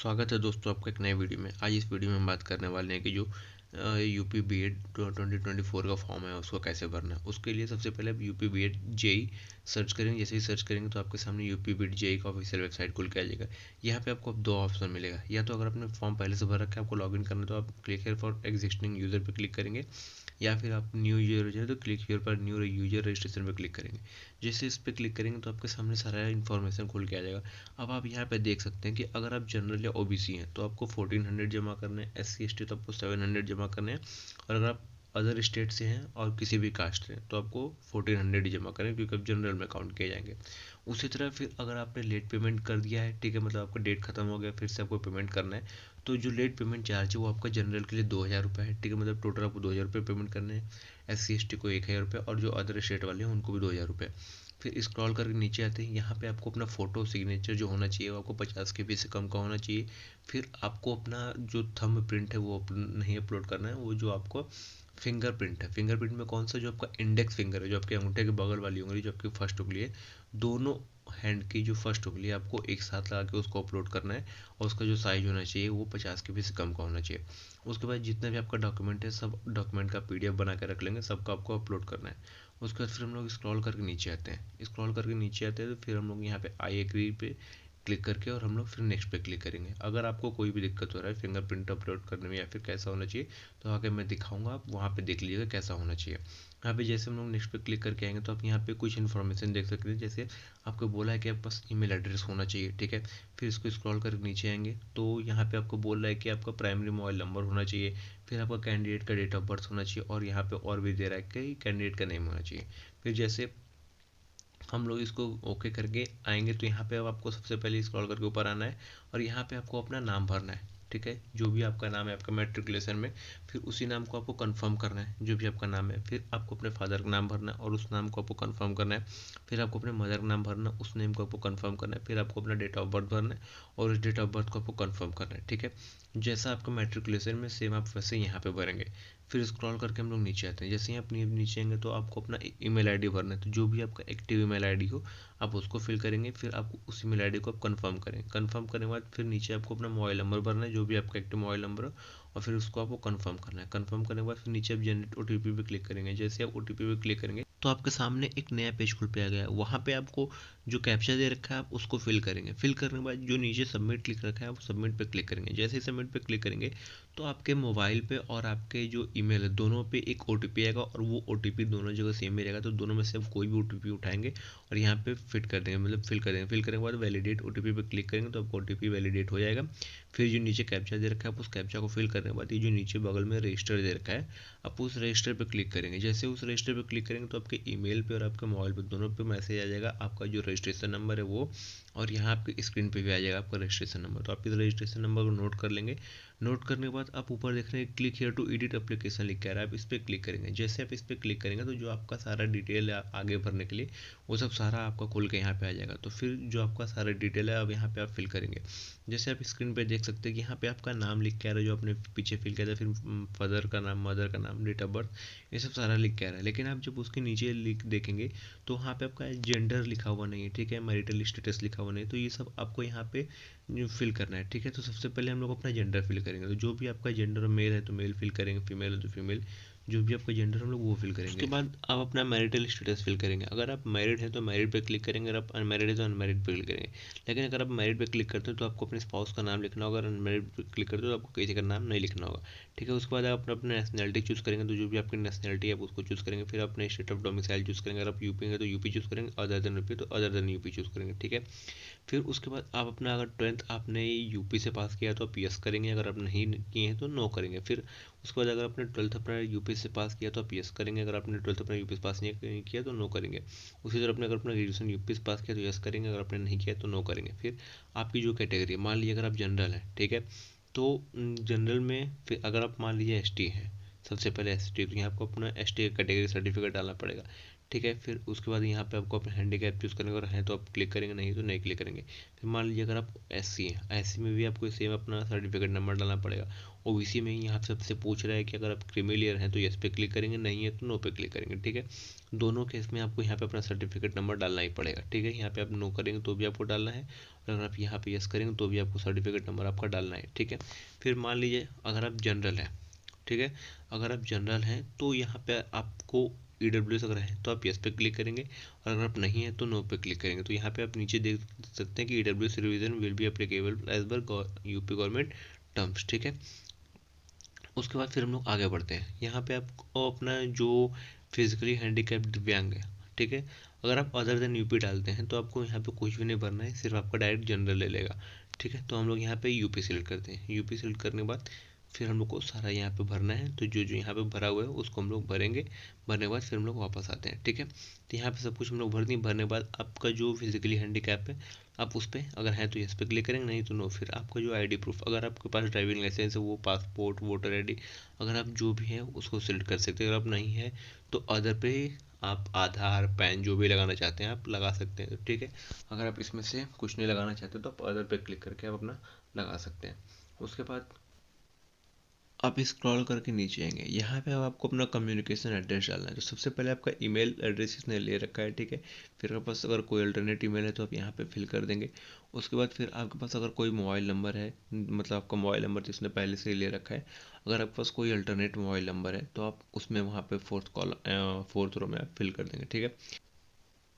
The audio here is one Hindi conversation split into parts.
स्वागत है दोस्तों आपका एक नए वीडियो में। आज इस वीडियो में हम बात करने वाले हैं कि जो यूपी बीएड 2024 का फॉर्म है उसको कैसे भरना है। उसके लिए सबसे पहले आप यूपी बीएड जेई सर्च करेंगे। जैसे ही सर्च करेंगे तो आपके सामने यूपी बीएड जेई का ऑफिशियल वेबसाइट खुल के आ जाएगा। यहाँ पे आपको अब दो ऑप्शन मिलेगा, या तो अगर आपने फॉर्म पहले से भर रखा है आपको लॉगिन करना है तो आप click here for existing user पर क्लिक करेंगे, या फिर आप न्यू यूजर है तो क्लिक हियर पर न्यू यूजर रजिस्ट्रेशन पर क्लिक करेंगे। जैसे इस पर क्लिक करेंगे तो आपके सामने सारा इन्फॉर्मेशन खुल के आ जाएगा। अब आप यहाँ पे देख सकते हैं कि अगर आप जनरल या ओबीसी हैं तो आपको 1400 जमा करने हैं, एससी एसटी तो आपको 700 जमा करने हैं, और अगर आप अदर स्टेट से हैं और किसी भी कास्ट से हैं तो आपको 1400 जमा करें, क्योंकि अब जनरल में काउंट किए जाएंगे। उसी तरह फिर अगर आपने लेट पेमेंट कर दिया है, ठीक है, मतलब आपका डेट खत्म हो गया, फिर से आपको पेमेंट करना है, तो जो लेट पेमेंट चार्ज है वो आपका जनरल के लिए 2000 रुपये है, ठीक है, मतलब टोटल आपको 2000 रुपये पेमेंट करने हैं। एससी एसटी को 1000 रुपये, और जो अदर स्टेट वाले हैं उनको भी 2000 रुपये। फिर स्क्रॉल करके नीचे आते हैं, यहाँ पे आपको अपना फ़ोटो सिग्नेचर जो होना चाहिए वो आपको 50 KB से कम का होना चाहिए। फिर आपको अपना जो थंब प्रिंट है वो नहीं अपलोड करना है, वो जो आपको फिंगरप्रिंट है, फिंगरप्रिंट में कौन सा, जो आपका इंडेक्स फिंगर है, जो आपके अंगूठे के बगल वाली उंगली, जो आपकी फर्स्ट उंगली है, दोनों हैंड की जो फर्स्ट उंगली है आपको एक साथ लगा के उसको अपलोड करना है, और उसका जो साइज होना चाहिए वो 50 KB से कम का होना चाहिए। उसके बाद जितना भी आपका डॉक्यूमेंट है सब डॉक्यूमेंट का PDF बना के रख लेंगे, सबका आपको अपलोड करना है। उसके बाद फिर हम लोग स्क्रॉल करके नीचे आते हैं, स्क्रॉल करके नीचे आते हैं तो फिर हम लोग यहाँ पे आई एग्री पे क्लिक करके और हम लोग फिर नेक्स्ट पे क्लिक करेंगे। अगर आपको कोई भी दिक्कत हो रहा है फिंगरप्रिंट अपलोड करने में या फिर कैसा होना चाहिए तो आगे मैं दिखाऊंगा, आप वहाँ पे देख लीजिएगा कैसा होना चाहिए। यहाँ पे जैसे हम लोग नेक्स्ट पे क्लिक करके आएंगे तो आप यहाँ पे कुछ इन्फॉर्मेशन देख सकते हैं। जैसे आपको बोला है कि आपके पास ईमेल एड्रेस होना चाहिए, ठीक है। फिर इसको स्क्रॉल करके नीचे आएंगे तो यहाँ पे आपको बोल रहा है कि आपका प्राइमरी मोबाइल नंबर होना चाहिए, फिर आपका कैंडिडेट का डेट ऑफ बर्थ होना चाहिए, और यहाँ पे और भी दे रहा है कि कैंडिडेट का नेम होना चाहिए। फिर जैसे हम लोग इसको ओके करके आएंगे तो यहाँ पे अब आपको सबसे पहले स्क्रॉल करके ऊपर आना है, और यहाँ पे आपको अपना नाम भरना है, ठीक है, जो भी आपका नाम है आपका मैट्रिकुलेशन में, फिर उसी नाम को आपको कंफर्म करना है जो भी आपका नाम है। फिर आपको अपने फादर का नाम भरना है और उस नाम को आपको कंफर्म करना है। फिर आपको अपने मदर का नाम भरना है, उस नेम को आपको कंफर्म करना है। फिर आपको अपना डेट ऑफ बर्थ भरना है और उस डेट ऑफ बर्थ को आपको कंफर्म करना है, ठीक है। जैसा आपका मैट्रिकुलेशन में सेम आप वैसे यहाँ पे भरेंगे। फिर स्क्रॉल करके हम लोग नीचे आते हैं, जैसे ही आप नीचे आएंगे तो आपको अपना ईमेल आईडी भरना है, तो जो भी आपका एक्टिव ईमेल आईडी हो आप उसको फिल करेंगे। फिर आपको उस ईमेल आईडी को आप कंफर्म करेंगे, कंफर्म करने के बाद फिर नीचे आपको अपना मोबाइल नंबर भरना है, जो भी आपका एक्टिव मोबाइल नंबर हो, और फिर उसको आपको कंफर्म करना है। कंफर्म करने के बाद फिर नीचे आप जनरेट OTP पे क्लिक करेंगे। जैसे आप OTP पे क्लिक करेंगे तो आपके सामने एक नया पेज खुल पे आ गया है। वहाँ पे आपको जो कैप्चा दे रखा है आप उसको फिल करेंगे। फिल करने के बाद जो नीचे सबमिट लिख रखा है आप सबमिट पे क्लिक करेंगे। जैसे ही सबमिट पे क्लिक करेंगे तो आपके मोबाइल पे और आपके जो ईमेल है दोनों पे एक OTP आएगा, और वो OTP दोनों जगह सेम ही रहेगा। तो दोनों में से आप कोई भी OTP उठाएंगे और यहाँ पे फिट कर देंगे, मतलब फिल कर देंगे। फिल करने के बाद वैलिडेट OTP पे क्लिक करेंगे तो आपको OTP वैलिडेट हो जाएगा। फिर जो नीचे कैप्चा दे रखा है आप उस कैप्चा को फिल करने के बाद ये जो नीचे बगल में रजिस्टर दे रखा है आप उस रजिस्टर पे क्लिक करेंगे। जैसे उस रजिस्टर पे क्लिक करेंगे तो आपके ईमेल पे और आपके मोबाइल पे दोनों पे मैसेज आ जाएगा, आपका जो रजिस्ट्रेशन नंबर है वो, और यहाँ आपके स्क्रीन पे भी आ जाएगा आपका रजिस्ट्रेशन नंबर। तो आप इस रजिस्ट्रेशन नंबर को नोट कर लेंगे। नोट करने के बाद आप ऊपर देख रहे हैं click here to edit application लिख के आ रहा है, आप इस पर क्लिक करेंगे। जैसे आप इस पर क्लिक करेंगे तो जो आपका सारा डिटेल है आगे भरने के लिए वो सब सारा आपका खुल के यहाँ पे आ जाएगा। तो फिर जो आपका सारा डिटेल है अब यहाँ पे आप फिल करेंगे। जैसे आप स्क्रीन पे देख सकते हैं कि यहाँ पे आपका नाम लिख के आ रहा है जो आपने पीछे फिल किया था, फिर फादर का नाम, मदर का नाम, डेट ऑफ बर्थ, ये सब सारा लिख के आ रहा है। लेकिन आप जब उसके नीचे लिख देखेंगे तो वहाँ पे आपका जेंडर लिखा हुआ नहीं है, ठीक है, मैरिटल स्टेटस लिखा हुआ नहीं है, तो ये सब आपको यहाँ पे फिल करना है, ठीक है। तो सबसे पहले हम लोग अपना जेंडर फिल करेंगे, तो जो भी आपका जेंडर मेल है तो मेल फिल करेंगे, फीमेल है तो फीमेल, जो भी आपका जेंडर हम लोग वो फिल करेंगे। उसके बाद आप अपना मैरिटल स्टेटस फिल करेंगे। अगर आप मैरिड है तो मैरिड पे क्लिक करेंगे, अगर आप अनमैरिड है तो अनमैरिड पे क्लिक करेंगे। लेकिन अगर आप मैरिड पे क्लिक करते हो तो आपको अपने स्पाउस का नाम लिखना होगा, अगर अनमैरिड पे क्लिक करते हो तो आपको किसी का नाम नहीं लिखना होगा, ठीक है। उसके बाद आप अपना नेशनैलिटी चूज़ करेंगे, तो जो भी आपकी नेशनैलिटी है आप उसको चूज़ करेंगे। फिर अपने स्टेट ऑफ डोमिसाइल चूज़ करेंगे, अगर आप यूपी है तो यूपी चूज़ करेंगे, अदर देन यूपी तो अदर देन यूपी चूज़ करेंगे, ठीक है। फिर उसके बाद आप अपना अगर 12th आपने यूपी से पास किया तो आप यस करेंगे, अगर आप नहीं किए हैं तो नो करेंगे। फिर उसके बाद अगर आपने 12th अपना यूपी से पास किया तो आप यस करेंगे, अगर आपने 12th अपना यूपी से पास नहीं किया तो नो करेंगे। उसी तरह आपने अगर अपना ग्रेजुएशन यूपी से पास किया तो यस करेंगे, अगर आपने नहीं किया तो नो करेंगे। फिर आपकी जो कैटेगरी है, मान लीजिए अगर आप जनरल हैं, ठीक है, तो जनरल में फिर अगर आप मान लीजिए ST हैं, सबसे पहले ST, तो यहाँ आपको अपना ST कैटेगरी सर्टिफिकेट डालना पड़ेगा, ठीक है। फिर उसके बाद यहाँ पे आपको अपना हैंडीकैप चूज़ करने अगर है तो आप क्लिक करेंगे, नहीं तो नहीं क्लिक करेंगे। फिर मान लीजिए अगर आप एससी हैं, एससी में भी आपको सेम अपना सर्टिफिकेट नंबर डालना पड़ेगा। ओबीसी में यहाँ सबसे पूछ रहा है कि अगर आप क्रीमिलियर हैं तो यस पे क्लिक करेंगे, नहीं है तो नो पे क्लिक करेंगे, ठीक है। दोनों केस में आपको यहाँ पे अपना सर्टिफिकेट नंबर डालना ही पड़ेगा, ठीक है। यहाँ पे आप नो करेंगे तो भी आपको डालना है, और अगर आप यहाँ पे यस करेंगे तो भी आपको सर्टिफिकेट नंबर आपका डालना है, ठीक है। फिर मान लीजिए अगर आप जनरल हैं, ठीक है, अगर आप जनरल हैं तो यहाँ पे आपको ईडब्ल्यूएस अगर है तो आप यस पे क्लिक करेंगे, और अगर आप नहीं है तो नो पे क्लिक करेंगे। तो यहाँ पे आप नीचे देख सकते हैं कि EWS revision will be applicable as per UP government terms, ठीक है। उसके बाद फिर हम लोग आगे बढ़ते हैं। यहाँ पे आपको अपना जो फिजिकली हैंडीकैप्ड दिव्यांग है, ठीक है, अगर आप अदर देन यूपी डालते हैं तो आपको यहाँ पे कुछ भी नहीं भरना है, सिर्फ आपका डायरेक्ट जनरल ले लेगा, ठीक है। तो हम लोग यहाँ पे यूपी सेलेक्ट करते हैं। यूपी सेलेक्ट करने के बाद फिर हम लोग को सारा यहाँ पे भरना है, तो जो जो यहाँ पे भरा हुआ है उसको हम लोग भरेंगे। भरने के बाद फिर हम लोग वापस आते हैं, ठीक है। तो यहाँ पे सब कुछ हम लोग भर दिए। भरने के बाद आपका जो फिजिकली हैंडीकैप है आप उस पर अगर है तो यस पे क्लिक करेंगे, नहीं तो नो। फिर आपका जो आईडी प्रूफ, अगर आपके पास ड्राइविंग लाइसेंस है वो पासपोर्ट, वोटर आईडी, अगर आप जो भी है उसको सिलेक्ट कर सकते हैं। अगर आप नहीं है तो अदर पे आप आधार, पैन जो भी लगाना चाहते हैं आप लगा सकते हैं, ठीक है। अगर आप इसमें से कुछ नहीं लगाना चाहते तो आप अदर पे क्लिक करके आप अपना लगा सकते हैं। उसके बाद आप स्क्रॉल करके नीचे आएंगे, यहाँ पे अब आपको अपना कम्युनिकेशन एड्रेस डालना है। तो सबसे पहले आपका ईमेल एड्रेस इसने ले रखा है, ठीक है। फिर आपके पास अगर कोई अल्टरनेट ईमेल है तो आप यहाँ पे फिल कर देंगे। उसके बाद फिर आपके पास अगर कोई मोबाइल नंबर है, मतलब आपका मोबाइल नंबर जिसने पहले से ही ले रखा है, अगर आपके पास कोई अल्टरनेट मोबाइल नंबर है तो आप उसमें वहाँ पे फोर्थ रो में आप फिल कर देंगे, ठीक है।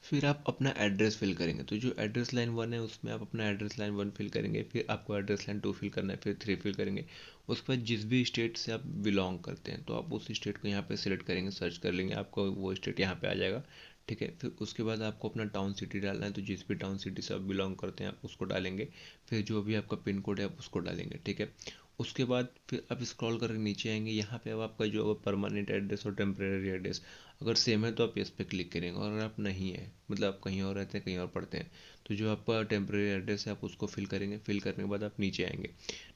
फिर आप अपना एड्रेस फिल करेंगे, तो जो एड्रेस लाइन 1 है उसमें आप अपना एड्रेस लाइन 1 फिल करेंगे। फिर आपको एड्रेस लाइन 2 फिल करना है, फिर 3 फिल करेंगे। उसके बाद जिस भी स्टेट से आप बिलोंग करते हैं तो आप उस स्टेट को यहाँ पे सिलेक्ट करेंगे, सर्च कर लेंगे, आपको वो स्टेट यहाँ पे आ जाएगा, ठीक है। फिर उसके बाद आपको अपना टाउन सिटी डालना है, तो जिस भी टाउन सिटी से आप बिलोंग करते हैं आप उसको डालेंगे। फिर जो भी आपका पिन कोड है आप उसको डालेंगे, ठीक है। उसके बाद फिर आप स्क्रॉल करके नीचे आएंगे, यहाँ पे अब आपका जो परमानेंट एड्रेस और टेम्परेरी एड्रेस अगर सेम है तो आप इस पे क्लिक करेंगे, और अगर आप नहीं है, मतलब आप कहीं और रहते हैं, कहीं और पढ़ते हैं, तो जो आपका टेम्परेरी एड्रेस है आप उसको फिल करेंगे। फिल करने के बाद आप नीचे आएंगे।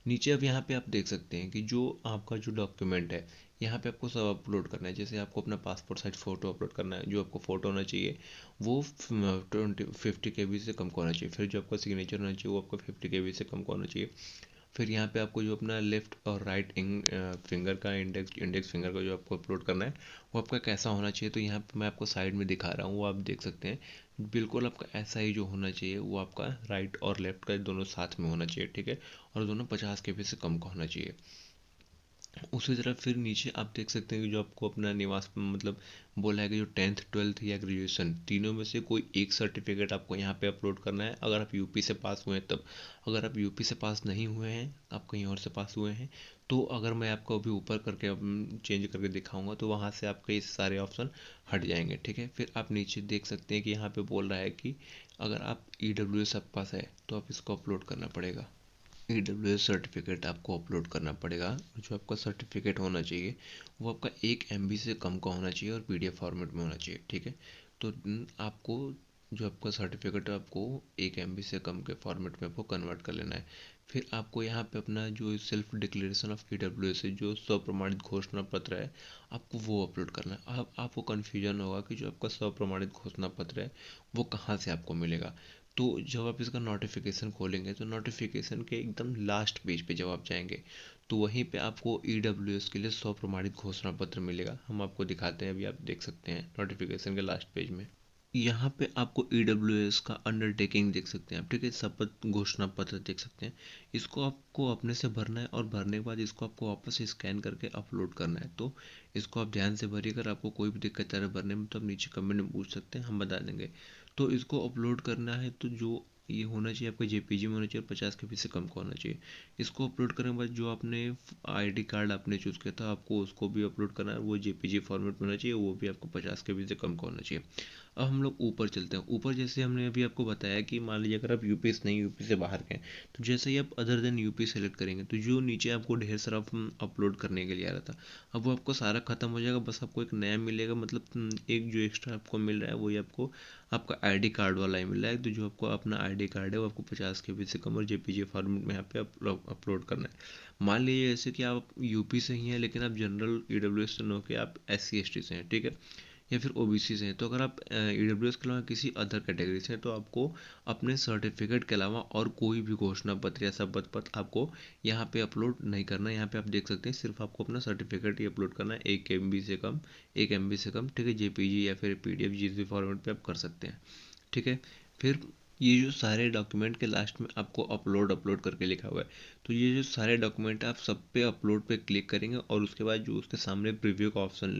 नीचे अब यहाँ पे आप देख सकते हैं कि जो आपका जो डॉक्यूमेंट है यहाँ पे आपको सब अपलोड करना है। जैसे आपको अपना पासपोर्ट साइज फ़ोटो अपलोड करना है, जो आपको फ़ोटो होना चाहिए वो 50 KB से कम का होना चाहिए। फिर जो आपका सिग्नेचर होना चाहिए वो आपको 50 KB से कम का होना चाहिए। फिर यहाँ पे आपको जो अपना लेफ्ट और राइट फिंगर का इंडेक्स फिंगर का जो आपको अपलोड करना है वो आपका कैसा होना चाहिए, तो यहाँ पे मैं आपको साइड में दिखा रहा हूँ, वो आप देख सकते हैं। बिल्कुल आपका ऐसा ही जो होना चाहिए वो आपका राइट और लेफ्ट का दोनों साथ में होना चाहिए, ठीक है। और दोनों 50 KB से कम का होना चाहिए। उसी तरह फिर नीचे आप देख सकते हैं कि जो आपको अपना निवास मतलब बोला है कि जो 10th 12th या ग्रेजुएशन तीनों में से कोई एक सर्टिफिकेट आपको यहाँ पे अपलोड करना है, अगर आप यूपी से पास हुए हैं तब। अगर आप यूपी से पास नहीं हुए हैं, आप कहीं और से पास हुए हैं, तो अगर मैं आपको अभी ऊपर करके चेंज करके दिखाऊंगा तो वहाँ से आपके ये सारे ऑप्शन हट जाएंगे, ठीक है। फिर आप नीचे देख सकते हैं कि यहाँ पे बोल रहा है कि अगर आप EWS आपके पास है तो आप इसको अपलोड करना पड़ेगा। EWS सर्टिफिकेट आपको अपलोड करना पड़ेगा। जो आपका सर्टिफिकेट होना चाहिए वो आपका 1 MB से कम का होना चाहिए और PDF फॉर्मेट में होना चाहिए, ठीक है। तो आपको जो आपका सर्टिफिकेट है आपको 1 MB से कम के फॉर्मेट में आपको कन्वर्ट कर लेना है। फिर आपको यहाँ पे अपना जो सेल्फ डिक्लेरेशन ऑफ EWS है, जो स्वप्रमाणित घोषणा पत्र है, आपको वो अपलोड करना है। अब आपको कन्फ्यूजन होगा कि जो आपका स्वप्रमाणित घोषणा पत्र है वो कहाँ से आपको मिलेगा। तो जब आप इसका नोटिफिकेशन खोलेंगे तो नोटिफिकेशन के एकदम लास्ट पेज पे जब आप जाएंगे तो वहीं पे आपको EWS के लिए स्वप्रमाणित घोषणा पत्र मिलेगा। हम आपको दिखाते हैं, अभी आप देख सकते हैं नोटिफिकेशन के लास्ट पेज में। यहाँ पे आपको EWS का अंडरटेकिंग देख सकते हैं आप, ठीक है, शपथ घोषणा पत्र देख सकते हैं। इसको आपको अपने से भरना है, और भरने के बाद इसको आपको वापस स्कैन करके अपलोड करना है। तो इसको आप ध्यान से भरिए। अगर आपको कोई भी दिक्कत आ रहा है भरने में तो आप नीचे कमेंट में पूछ सकते हैं, हम बता देंगे। तो इसको अपलोड करना है तो जो ये होना चाहिए आपका JPG में होना चाहिए, और 50 KB से कम का होना चाहिए। इसको अपलोड करने के बाद जो आपने ID कार्ड आपने चूज़ किया था आपको उसको भी अपलोड करना है, वो JPG फॉर्मेट में होना चाहिए, वो भी आपको 50 KB से कम का होना चाहिए। अब हम लोग ऊपर चलते हैं। ऊपर जैसे हमने अभी आपको बताया कि मान लीजिए अगर आप यूपी से नहीं, यूपी से बाहर के हैं, तो जैसे ही आप अदर देन यूपी सेलेक्ट करेंगे तो जो नीचे आपको ढेर सारा अपलोड करने के लिए आ रहा था अब वो आपको सारा खत्म हो जाएगा। बस आपको एक नया मिलेगा, मतलब एक जो एक्स्ट्रा आपको मिल रहा है वही आपको आपका ID कार्ड वाला ही मिल रहा है। तो जो आपको अपना ID कार्ड है वो आपको 50 KB से कम और JPG फॉर्मेट में यहाँ पे अपलोड करना है। मान लीजिए जैसे कि आप यूपी से ही हैं लेकिन आप जनरल EWS से न हो के आप SC ST से हैं, ठीक है। या फिर ओबीसी से हैं, तो अगर आप ईडब्ल्यूएस के अलावा किसी अदर कैटेगरी से हैं तो आपको अपने सर्टिफिकेट के अलावा और कोई भी घोषणा पत्र या शपथ पत्र आपको यहाँ पे अपलोड नहीं करना है। यहाँ पे आप देख सकते हैं सिर्फ आपको अपना सर्टिफिकेट ही अपलोड करना है, 1 MB से कम, 1 MB से कम, ठीक है, जेपीजी या फिर पीडीएफ जिस भी फॉर्मेट पे आप कर सकते हैं, ठीक है। फिर ये जो सारे डॉक्यूमेंट के लास्ट में आपको अपलोड अपलोड करके लिखा हुआ है, तो ये जो सारे डॉक्यूमेंट आप सब पे अपलोड पे क्लिक करेंगे और उसके बाद जो उसके सामने प्रीव्यू का ऑप्शन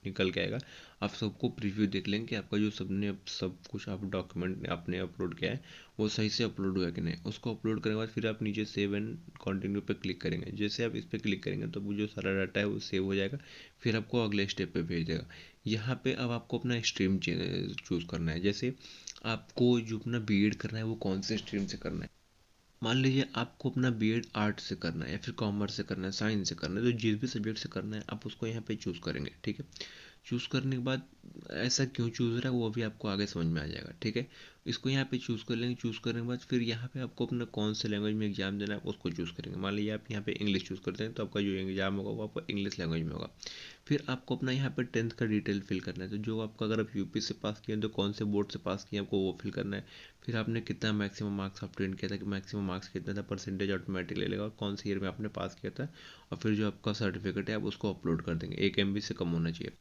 निकल के आएगा, आप सबको प्रीव्यू देख लेंगे कि आपका जो सब कुछ आप डॉक्यूमेंट आपने अपलोड किया है वो सही से अपलोड हुआ है कि नहीं। उसको अपलोड करने के बाद फिर आप नीचे सेव एंड कंटिन्यू पे क्लिक करेंगे। जैसे आप इस पर क्लिक करेंगे तो वो जो सारा डाटा है वो सेव हो जाएगा, फिर आपको अगले स्टेप पे भेज देगा। यहाँ पे अब आपको अपना स्ट्रीम चूज़ करना है। जैसे आपको जो अपना बीएड करना है वो कौन से स्ट्रीम से करना है। मान लीजिए आपको अपना बीएड आर्ट से करना है या फिर कॉमर्स से करना है, साइंस से करना है, तो जिस भी सब्जेक्ट से करना है आप उसको यहाँ पे चूज़ करेंगे, ठीक है। चूज़ करने के बाद ऐसा क्यों चूज़ रहा है वो भी आपको आगे समझ में आ जाएगा, ठीक है। इसको यहाँ पे चूज़ कर लेंगे। चूज़ करने के बाद फिर यहाँ पे आपको अपना कौन से लैंग्वेज में एग्जाम देना है आप उसको चूज़ करेंगे। मान लीजिए आप यहाँ पे इंग्लिश चूज़ करते हैं तो आपका जो एग्जाम होगा वो आपका इंग्लिश लैंग्वेज में होगा। फिर आपको अपना यहाँ पे 10th का डिटेल फिल करना है, तो जो आपका अगर आप यूपी से पास किए हैं तो कौन से बोर्ड से पास किए हैं आपको वो फिल करना है। फिर आपने कितना मैक्सिमम मार्क्स ऑब्टेन किया था, कि मैक्सिमम मार्क्स कितना था, परसेंटेज ऑटोमेटिक ले लेगा और कौन से ईयर में आपने पास किया था, और फिर जो आपका सर्टिफिकेट है आप उसको अपलोड कर देंगे। 1 MB से कम होना चाहिए।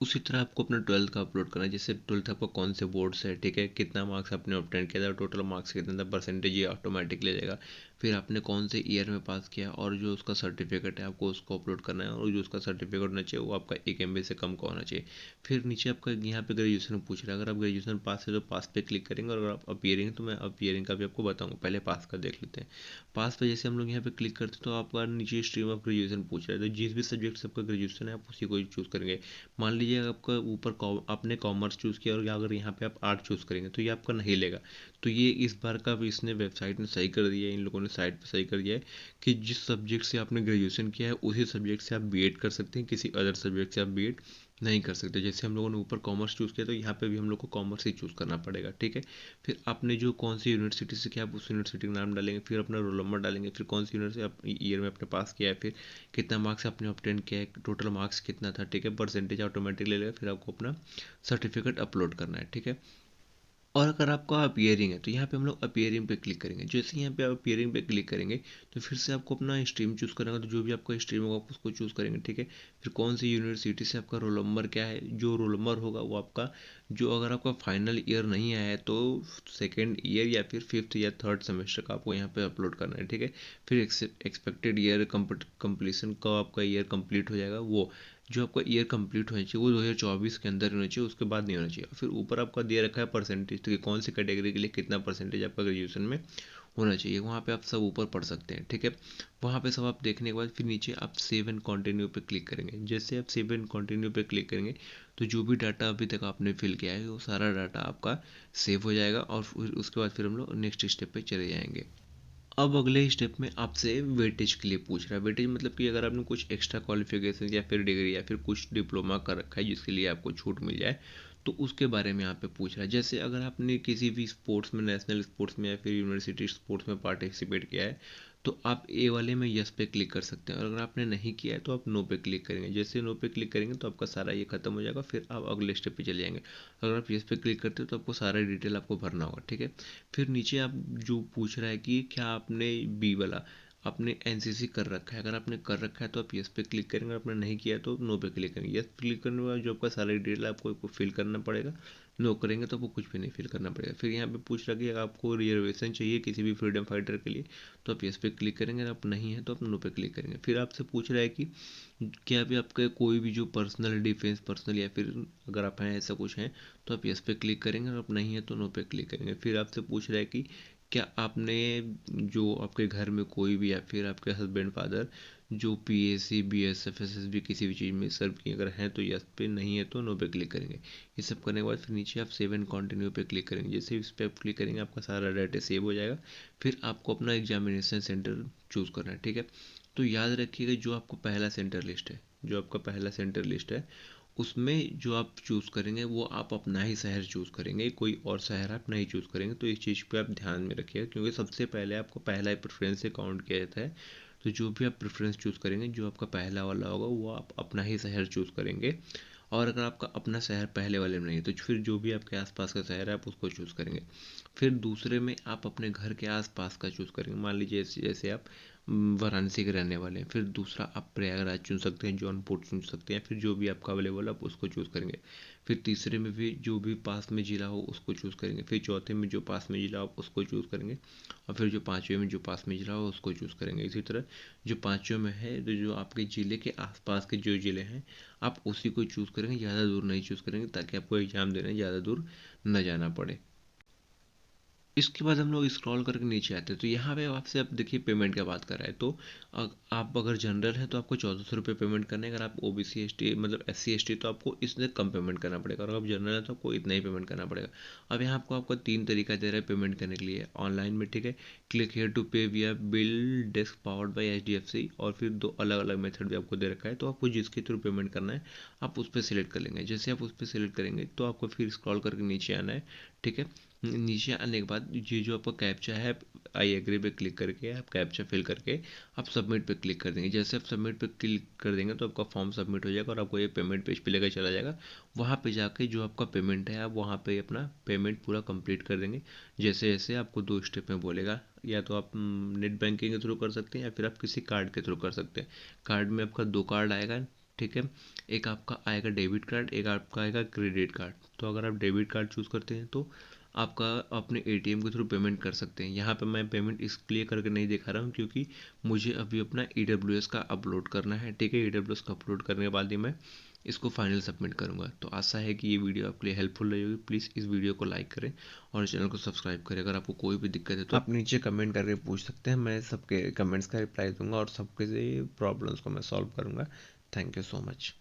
उसी तरह आपको अपना 12th का अपलोड करना है। जैसे 12th आपका कौन से बोर्ड से है, ठीक है, कितना मार्क्स आपने ऑब्टेन किया था, टोटल मार्क्स कितना था, परसेंटेज ये ऑटोमेटिक ले जाएगा। फिर आपने कौन से ईयर में पास किया और जो उसका सर्टिफिकेट है आपको उसको अपलोड करना है, और जो उसका सर्टिफिकेट होना चाहिए वो आपका 1 MB से कम का होना चाहिए। फिर नीचे आपका यहाँ पे ग्रेजुएशन पूछ रहा है। अगर आप ग्रेजुएशन पास है तो पास पे क्लिक करेंगे, और अगर आप अपीयरिंग तो मैं अपीयरिंग का भी आपको बताऊँगा। पहले पास का देख लेते हैं। पास पे जैसे हम लोग यहाँ पे क्लिक करते हैं तो आपका नीचे स्ट्रीम ऑफ ग्रेजुएशन पूछ रहा है, तो जिस भी सब्जेक्ट से आपका ग्रेजुएशन है आप उसी को चूज़ करेंगे। मान लीजिए आपका ऊपर आपने कॉमर्स चूज़ किया और अगर यहाँ पे आप आर्ट चूज़ करेंगे तो ये आपका नहीं लेगा। तो ये इस बार का भी इसने वेबसाइट ने सही कर दिया है, इन लोगों ने साइट पे सही कर दिया है कि जिस सब्जेक्ट से आपने ग्रेजुएशन किया है उसी सब्जेक्ट से आप बीएड कर सकते हैं, किसी अदर सब्जेक्ट से आप बीएड नहीं कर सकते। जैसे हम लोगों ने ऊपर कॉमर्स चूज़ किया तो यहाँ पे भी हम लोग को कॉमर्स ही चूज़ करना पड़ेगा, ठीक है। फिर आपने जो कौन सी यूनिवर्सिटी से किया आप उस यूनिवर्सिटी का नाम डालेंगे, फिर अपना रोल नंबर डालेंगे, फिर कौन सी यूनिवर्सिटी आप ईयर में अपने पास किया है, फिर कितना मार्क्स आपने ऑब्टेन किया है, टोटल मार्क्स कितना था, ठीक है, परसेंटेज ऑटोमेटिक ले लेगा। फिर आपको अपना सर्टिफिकेट अपलोड करना है, ठीक है। और अगर आपका अपीयरिंग है तो यहाँ पे हम लोग अपीयरिंग पे क्लिक करेंगे। जैसे यहाँ पे आप अपीयरिंग पे क्लिक करेंगे तो फिर से आपको अपना स्ट्रीम चूज़ करना होगा, तो जो भी आपका स्ट्रीम होगा आप उसको चूज़ करेंगे, ठीक है। फिर कौन सी यूनिवर्सिटी से आपका रोल नंबर क्या है, जो रोल नंबर होगा वो आपका, जो अगर आपका फाइनल ईयर नहीं आया है तो सेकेंड ईयर या फिर 5th या 3rd सेमेस्टर का आपको यहाँ पे अपलोड करना है, ठीक है। फिर एक्सपेक्टेड ईयर कंप्लीशन का आपका ईयर कंप्लीट हो जाएगा, वो जो आपका ईयर कंप्लीट होना चाहिए वो 2024 के अंदर होना चाहिए, उसके बाद नहीं होना चाहिए। फिर ऊपर आपका दिया रखा है परसेंटेज, तो कि कौन सी कैटेगरी के लिए कितना परसेंटेज आपका ग्रेजुएशन में होना चाहिए, वहाँ पे आप सब ऊपर पढ़ सकते हैं, ठीक है। वहाँ पे सब आप देखने के बाद फिर नीचे आप सेव एंड कंटिन्यू पे क्लिक करेंगे। जैसे आप सेव एंड कंटिन्यू पे क्लिक करेंगे तो जो भी डाटा अभी तक आपने फिल किया है वो सारा डाटा आपका सेव हो जाएगा, और फिर उसके बाद फिर हम लोग नेक्स्ट स्टेप पे चले जाएंगे। अब अगले स्टेप में आपसे वेटेज के लिए पूछ रहा है। वेटेज मतलब कि अगर आपने कुछ एक्स्ट्रा क्वालिफिकेशन या फिर डिग्री या फिर कुछ डिप्लोमा कर रखा है जिसके लिए आपको छूट मिल जाए, तो उसके बारे में यहाँ पे पूछ रहा है। जैसे अगर आपने किसी भी स्पोर्ट्स में, नेशनल स्पोर्ट्स में या फिर यूनिवर्सिटी स्पोर्ट्स में पार्टिसिपेट किया है तो आप ए वाले में यस पे क्लिक कर सकते हैं, और अगर आपने नहीं किया है तो आप नो पे क्लिक करेंगे। जैसे नो पे क्लिक करेंगे तो आपका सारा ये खत्म हो जाएगा, फिर आप अगले स्टेप पे चले जाएंगे। अगर आप यस पे क्लिक करते हो तो आपको सारा डिटेल आपको भरना होगा, ठीक है। फिर नीचे आप जो पूछ रहा है कि क्या आपने बी वाला आपने एनसीसी कर रखा है, अगर आपने कर रखा है तो आप यस पे क्लिक करेंगे, अगर आपने नहीं किया है तो नो पे क्लिक करेंगे। यस क्लिक करने के बाद जो आपका सारा डिटेल है आपको फिल करना पड़ेगा, नो करेंगे तो आपको कुछ भी नहीं फिल करना पड़ेगा। फिर यहाँ पे पूछ रहा है कि अगर आपको रिजर्वेशन चाहिए किसी भी फ्रीडम फाइटर के लिए तो आप यस पे क्लिक करेंगे, अगर आप नहीं है तो आप नो पे क्लिक करेंगे। फिर आपसे पूछ रहा है कि क्या भी आपके कोई भी जो पर्सनल डिफेंस पर्सनल या फिर अगर आप हैं ऐसा कुछ है तो आप यस पे क्लिक करेंगे, अगर आप नहीं है तो नो पे क्लिक करेंगे। फिर आपसे पूछ रहा है कि क्या आपने जो आपके घर में कोई भी या फिर आपके हस्बैंड फादर जो पीएसी बीएसएफ एसएसबी किसी भी चीज़ में सर्व किए अगर हैं तो यस पे, नहीं है तो नो पे क्लिक करेंगे। ये सब करने के बाद फिर नीचे आप सेव एंड कंटिन्यू पे क्लिक करेंगे। जैसे इस पे आप क्लिक करेंगे आपका सारा डाटा सेव हो जाएगा। फिर आपको अपना एग्जामिनेशन सेंटर चूज़ करना है, ठीक है। तो याद रखिएगा जो आपको पहला सेंटर लिस्ट है, जो आपका पहला सेंटर लिस्ट है उसमें जो आप चूज़ करेंगे वो आप अपना ही शहर चूज़ करेंगे, कोई और शहर आप नहीं चूज़ करेंगे। तो इस चीज़ पे आप ध्यान में रखिएगा, क्योंकि सबसे पहले आपको पहला ही प्रेफरेंस से काउंट किया जाता है। तो जो भी आप प्रेफरेंस चूज़ करेंगे जो आपका पहला वाला होगा वो आप अपना ही शहर चूज़ करेंगे, और अगर आपका अपना शहर पहले वाले में नहीं है तो फिर जो भी आपके आसपास का शहर है आप उसको चूज़ करेंगे। फिर दूसरे में आप अपने घर के आसपास का चूज़ करेंगे। मान लीजिए जैसे आप वाराणसी के रहने वाले हैं, फिर दूसरा आप प्रयागराज चुन सकते हैं, जौनपुर चुन सकते हैं, फिर जो भी आपका अवेलेबल है आप उसको चूज़ करेंगे। फिर तीसरे में भी जो भी पास में ज़िला हो उसको चूज़ करेंगे। फिर चौथे में जो पास में ज़िला हो उसको चूज़ करेंगे। और फिर जो पाँचवें में जो पास में ज़िला हो उसको चूज़ करेंगे। इसी तरह जो पाँचवें में है तो जो आपके ज़िले के आसपास के जो ज़िले हैं आप उसी को चूज़ करेंगे, ज़्यादा दूर नहीं चूज़ करेंगे, ताकि आपको एग्ज़ाम देने ज़्यादा दूर न जाना पड़े। इसके बाद हम लोग स्क्रॉल करके नीचे आते हैं, तो यहाँ पे आपसे अब देखिए पेमेंट का बात कर रहा है। तो आप अगर जनरल है तो आपको 1400 रुपये पेमेंट करने हैं। अगर आप ओबीसी एसटी मतलब SC ST तो आपको इससे कम पेमेंट करना पड़ेगा, और अगर आप जनरल है तो आपको इतना ही पेमेंट करना पड़ेगा। अब यहाँ आपको आपका 3 तरीका दे रहा है पेमेंट करने के लिए ऑनलाइन में, ठीक है। क्लिक हेयर टू पे विया bill desk powered by HDFC, और फिर 2 अलग अलग मेथड भी आपको दे रखा है। तो आपको जिसके थ्रू पेमेंट करना है आप उस पर सिलेक्ट कर लेंगे। जैसे आप उस पर सिलेक्ट करेंगे तो आपको फिर स्क्रॉल करके नीचे आना है, ठीक है। नीचे आने के बाद ये जो आपका कैप्चा है, आई एग्री पे क्लिक करके आप कैप्चा फिल करके आप सबमिट पे क्लिक कर देंगे। जैसे आप सबमिट पे क्लिक कर देंगे तो आपका फॉर्म सबमिट हो जाएगा और आपको ये पेमेंट पेज पे लेकर चला जाएगा। वहाँ पे जाके जो आपका पेमेंट है आप वहाँ पे अपना पेमेंट पूरा कंप्लीट कर देंगे। जैसे जैसे आपको 2 स्टेप में बोलेगा, या तो आप नेट बैंकिंग के थ्रू कर सकते हैं या फिर आप किसी कार्ड के थ्रू कर सकते हैं। कार्ड में आपका 2 कार्ड आएगा, ठीक है। एक आपका आएगा डेबिट कार्ड, एक आपका आएगा क्रेडिट कार्ड। तो अगर आप डेबिट कार्ड चूज़ करते हैं तो आपका अपने ATM के थ्रू पेमेंट कर सकते हैं। यहाँ पे मैं पेमेंट इसलिए करके नहीं दिखा रहा हूँ क्योंकि मुझे अभी अपना EWS का अपलोड करना है, ठीक है। EWS का अपलोड करने के बाद ही मैं इसको फाइनल सबमिट करूँगा। तो आशा है कि ये वीडियो आपके लिए हेल्पफुल रही होगी। प्लीज़ इस वीडियो को लाइक करें और चैनल को सब्सक्राइब करें। अगर आपको कोई भी दिक्कत है तो आप नीचे कमेंट करके पूछ सकते हैं, मैं सबके कमेंट्स का रिप्लाई दूंगा और सबके प्रॉब्लम्स को मैं सॉल्व करूँगा। Thank you so much.